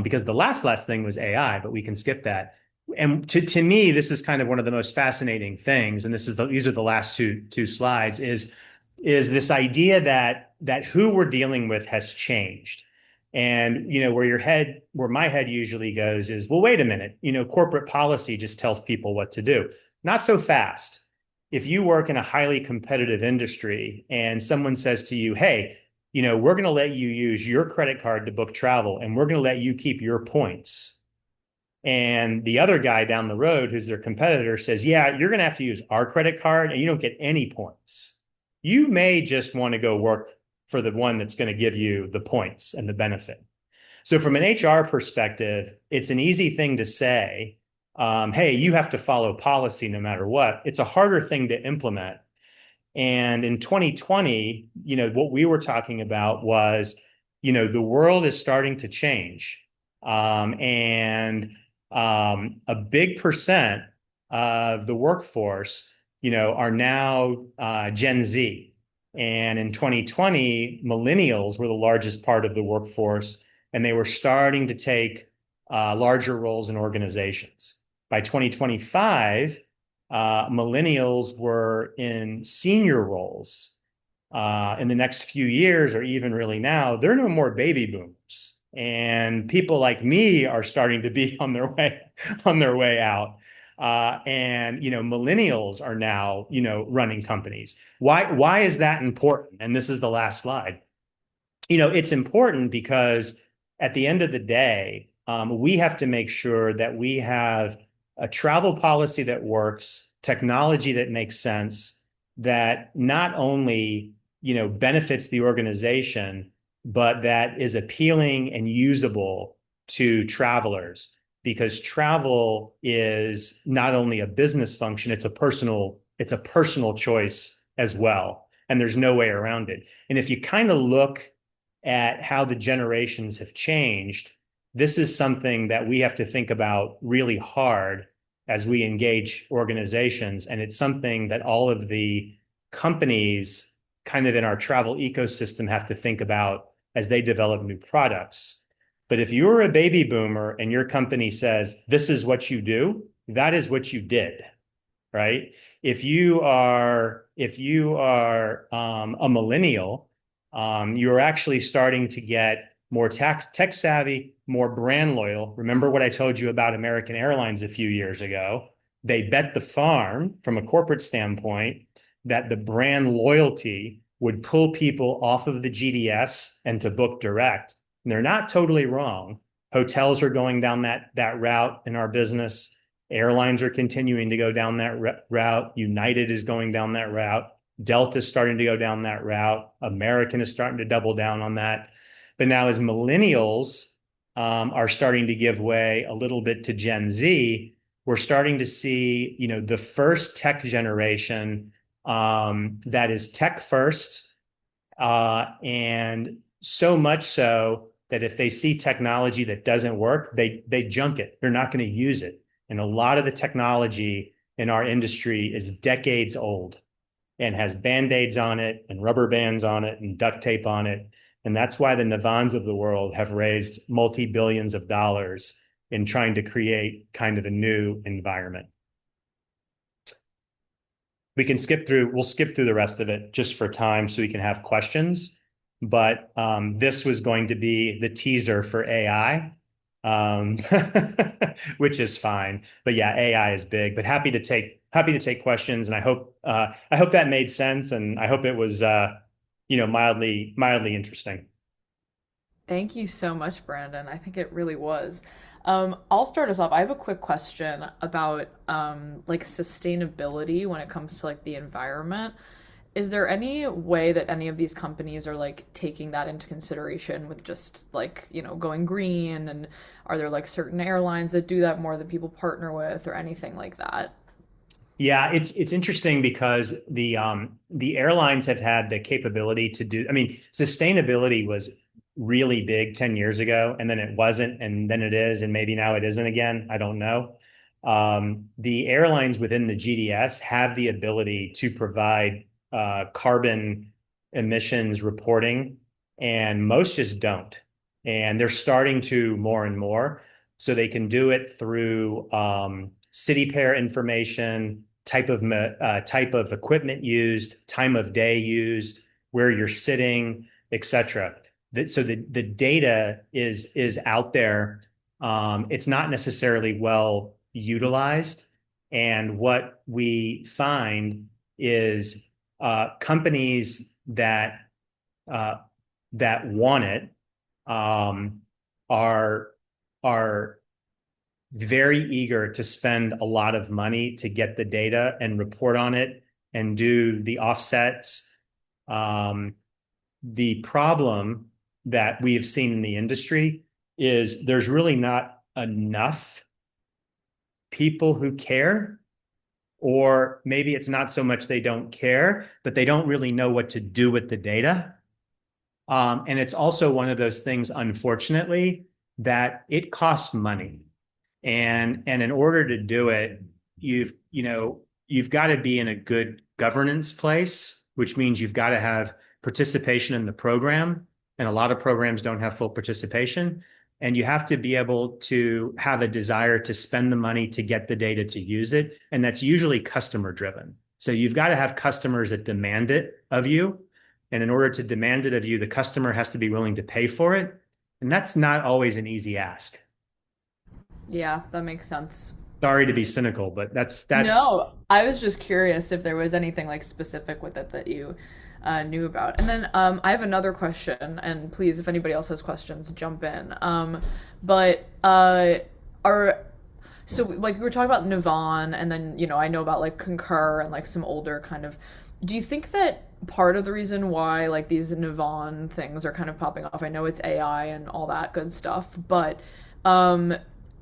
because the last thing was AI, but we can skip that. And to me, this is kind of one of the most fascinating things, and these are the last two slides, is this idea that who we're dealing with has changed. And where my head usually goes is, well, wait a minute, corporate policy just tells people what to do. Not so fast. If you work in a highly competitive industry and someone says to you, hey, we're going to let you use your credit card to book travel and we're going to let you keep your points. And the other guy down the road, who's their competitor, says, yeah, you're going to have to use our credit card and you don't get any points. You may just want to go work for the one that's going to give you the points and the benefit. So from an HR perspective, it's an easy thing to say, hey, you have to follow policy no matter what. It's a harder thing to implement. And in 2020, what we were talking about was, the world is starting to change. And a big percent of the workforce, are now Gen Z. And in 2020, millennials were the largest part of the workforce, and they were starting to take larger roles in organizations. By 2025, millennials were in senior roles. In the next few years, or even really now, there are no more baby boomers, and people like me are starting to be on their way out. And millennials are now running companies. Why is that important? And this is the last slide. It's important because at the end of the day, we have to make sure that we have a travel policy that works, technology that makes sense, that not only, benefits the organization, but that is appealing and usable to travelers. Because travel is not only a business function, it's a personal choice as well. And there's no way around it. And if you kind of look at how the generations have changed, this is something that we have to think about really hard as we engage organizations. And it's something that all of the companies kind of in our travel ecosystem have to think about as they develop new products. But if you're a baby boomer and your company says, this is what you do, that is what you did, right? If you are a millennial, you're actually starting to get more tech savvy, more brand loyal. Remember what I told you about American Airlines a few years ago? They bet the farm from a corporate standpoint that the brand loyalty would pull people off of the GDS and to book direct. And they're not totally wrong. Hotels are going down that route in our business. Airlines are continuing to go down that route. United is going down that route. Delta is starting to go down that route. American is starting to double down on that. But now as millennials are starting to give way a little bit to Gen Z, we're starting to see, the first tech generation that is tech first, and so much so that if they see technology that doesn't work, they junk it. They're not going to use it. And a lot of the technology in our industry is decades old and has Band-Aids on it and rubber bands on it and duct tape on it. And that's why the Navans of the world have raised multi-billions of dollars in trying to create kind of a new environment. We'll skip through the rest of it just for time so we can have questions. But this was going to be the teaser for AI, which is fine. But yeah, AI is big. But happy to take questions, and I hope that made sense, and I hope it was mildly interesting. Thank you so much, Brandon. I think it really was. I'll start us off. I have a quick question about like sustainability when it comes to like the environment. Is there any way that any of these companies are like taking that into consideration with just like, going green? And are there like certain airlines that do that more that people partner with or anything like that? Yeah, it's interesting because the airlines have had the capability to do. I mean, sustainability was really big 10 years ago, and then it wasn't, and then it is, and maybe now it isn't again. I don't know. The airlines within the GDS have the ability to provide carbon emissions reporting, and most just don't. And they're starting to more and more. So they can do it through city pair information, type of equipment used, time of day used, where you're sitting, etc. So the data is out there. It's not necessarily well utilized, and what we find is companies uh, that want it um, are are very eager to spend a lot of money to get the data and report on it and do the offsets. The problem that we have seen in the industry is there's really not enough people who care, or maybe it's not so much they don't care, but they don't really know what to do with the data. And it's also one of those things, unfortunately, that it costs money. And in order to do it, you've got to be in a good governance place, which means you've got to have participation in the program. And a lot of programs don't have full participation. And you have to be able to have a desire to spend the money to get the data to use it. And that's usually customer driven. So you've got to have customers that demand it of you. And in order to demand it of you, the customer has to be willing to pay for it. And that's not always an easy ask. Yeah, that makes sense. Sorry to be cynical, but that's No, I was just curious if there was anything like specific with it that you knew about. And then I have another question, and please, if anybody else has questions, jump in. But are so like we were talking about Navan, and then I know about like Concur and like some older kind of. Do you think that part of the reason why like these Navan things are kind of popping off? I know it's AI and all that good stuff, but um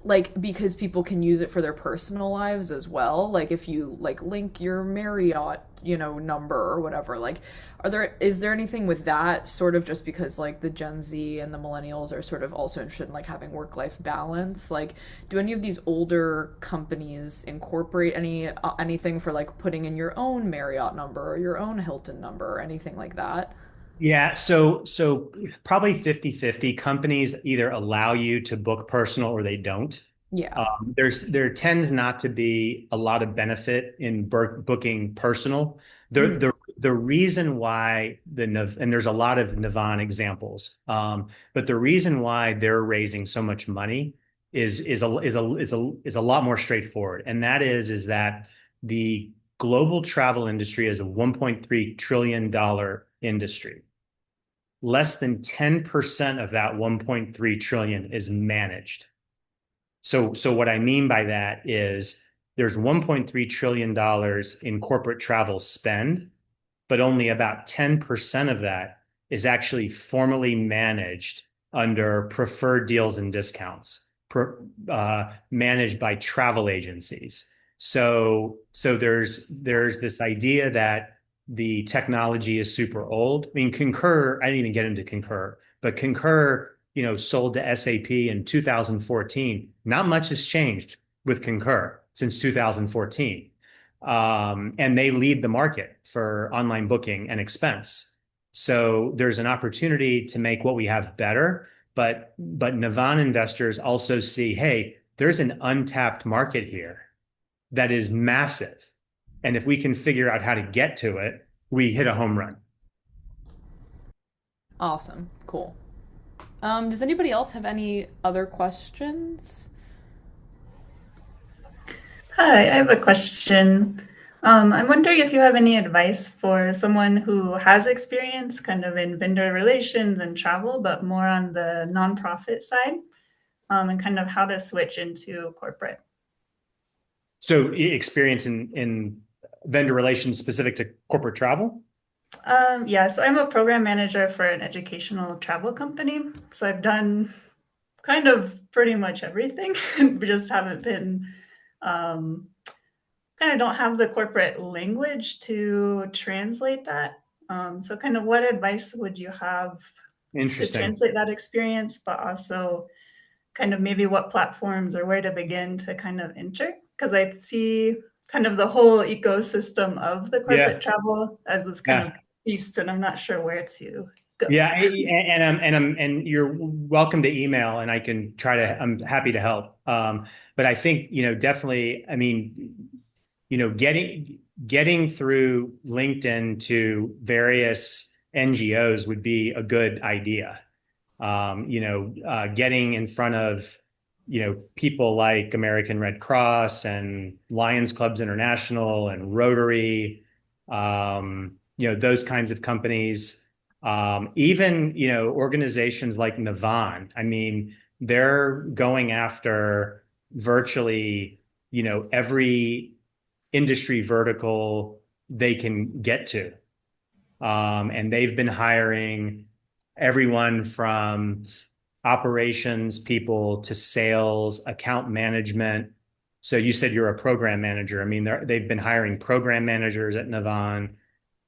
like because people can use it for their personal lives as well, like if you like link your Marriott number or whatever, like is there anything with that sort of, just because like the Gen Z and the millennials are sort of also interested in like having work life balance, like do any of these older companies incorporate anything for like putting in your own Marriott number or your own Hilton number or anything like that? yeah, so probably 50-50. Companies either allow you to book personal or they don't. Yeah. There tends not to be a lot of benefit in booking personal. The Mhm. the the reason why and there's a lot of Navan examples, but the reason why they're raising so much money is a lot more straightforward, and that is that the global travel industry is a 1.3 trillion dollar industry. Less than 10% of that 1.3 trillion is managed. So what I mean by that is there's 1.3 trillion dollars in corporate travel spend, but only about 10% of that is actually formally managed under preferred deals and discounts, managed by travel agencies. So there's this idea that the technology is super old. I mean, Concur, I didn't even get into Concur, but Concur, sold to SAP in 2014. Not much has changed with Concur since 2014. And they lead the market for online booking and expense. So there's an opportunity to make what we have better, but Navan investors also see, hey, there's an untapped market here that is massive. And if we can figure out how to get to it, we hit a home run. Awesome. Cool. Does anybody else have any other questions? Hi, I have a question. I'm wondering if you have any advice for someone who has experience kind of in vendor relations and travel, but more on the nonprofit side, and kind of how to switch into corporate. So experience in vendor relations specific to corporate travel? Yeah, so I'm a program manager for an educational travel company. So I've done kind of pretty much everything. We just haven't been um, kind of don't have the corporate language to translate that. So, kind of what advice would you have to Interesting. translate that experience, but also kind of maybe what platforms or where to begin to kind of enter? Because I see kind of the whole ecosystem of the corporate Yeah. travel as this kind Yeah. of beast, and I'm not sure where to go. Yeah, and you're welcome to email, and I can try to. I'm happy to help. But I think definitely. I mean, getting through LinkedIn to various NGOs would be a good idea. Getting in front of people like American Red Cross and Lions Clubs International and Rotary, those kinds of companies. Even organizations like Navan. I mean, they're going after virtually every industry vertical they can get to. And they've been hiring everyone from operations people to sales, account management, So you said you're a program manager. I mean, they've been hiring program managers at Navan.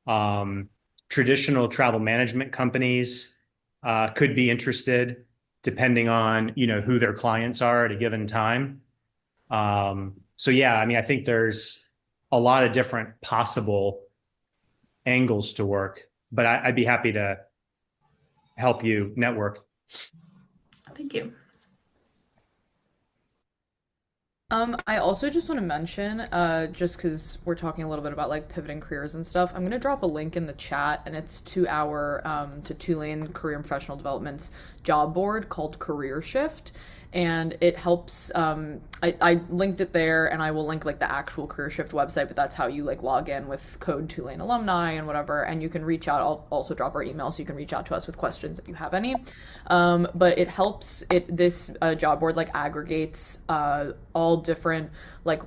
Um, Traditional travel management companies could be interested, depending on who their clients are at a given time. So yeah, I mean, I think there's a lot of different possible angles to work, but I'd be happy to help you network. Thank you. I also just want to mention, just because we're talking a little bit about like pivoting careers and stuff, I'm gonna drop a link in the chat, and it's to our to Tulane Career and Professional Development's job board called Career Shift, and it helps. I linked it there, and I will link like the actual Career Shift website, but that's how you like log in with code Tulane alumni and whatever, and you can reach out. I'll also drop our email, so you can reach out to us with questions if you have any. But it helps. This job board like aggregates all different like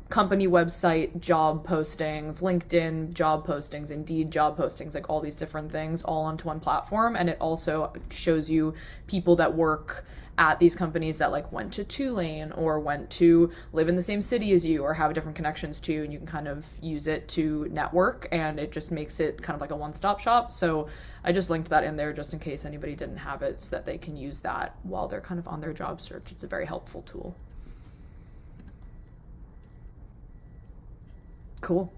company website job postings, LinkedIn job postings, Indeed job postings, like all these different things all onto one platform. And it also shows you people that work at these companies that like went to Tulane or went to live in the same city as you or have different connections to, and you can kind of use it to network, and it just makes it kind of like a one-stop shop. So I just linked that in there just in case anybody didn't have it, so that they can use that while they're kind of on their job search. It's a very helpful tool. Cool.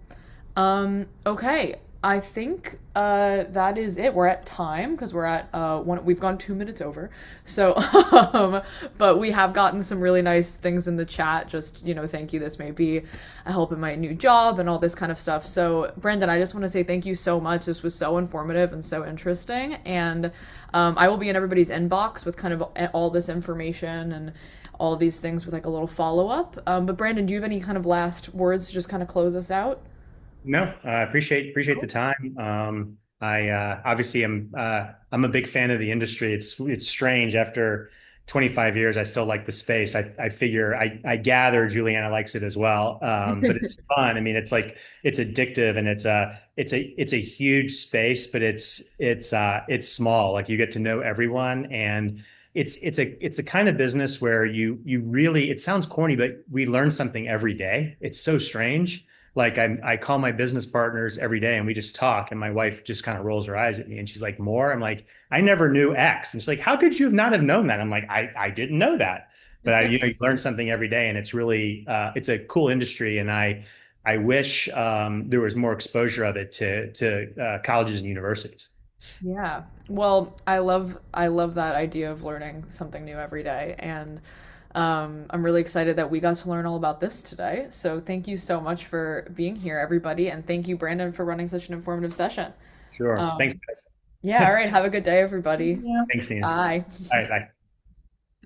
Okay. I think that is it. We're at time because we're at one. We've gone 2 minutes over. So, but we have gotten some really nice things in the chat. Just thank you. This may be a help in my new job and all this kind of stuff. So, Brandon, I just want to say thank you so much. This was so informative and so interesting. And I will be in everybody's inbox with kind of all this information and all these things with like a little follow up. But Brandon, do you have any kind of last words to just kind of close us out? No, I appreciate the time. I obviously am I'm a big fan of the industry. It's strange after 25 years, I still like the space. I figure I gather Juliana likes it as well. But it's fun. I mean, it's like it's addictive, and it's a huge space, but it's small. Like you get to know everyone, and it's a kind of business where you really, it sounds corny, but we learn something every day. It's so strange. Like I call my business partners every day and we just talk, and my wife just kind of rolls her eyes at me and she's like, more? I'm like, I never knew X. And she's like, how could you have not have known that? I'm like, I didn't know that. But you learn something every day, and it's really it's a cool industry, and I wish there was more exposure of it to colleges and universities. Yeah. Well, I love that idea of learning something new every day, and I'm really excited that we got to learn all about this today. So thank you so much for being here, everybody, and thank you, Brandon, for running such an informative session. Sure. Thanks, Um, guys. yeah. All right. Have a good day, everybody. Yeah. Thanks, Ian. Bye. All right, bye.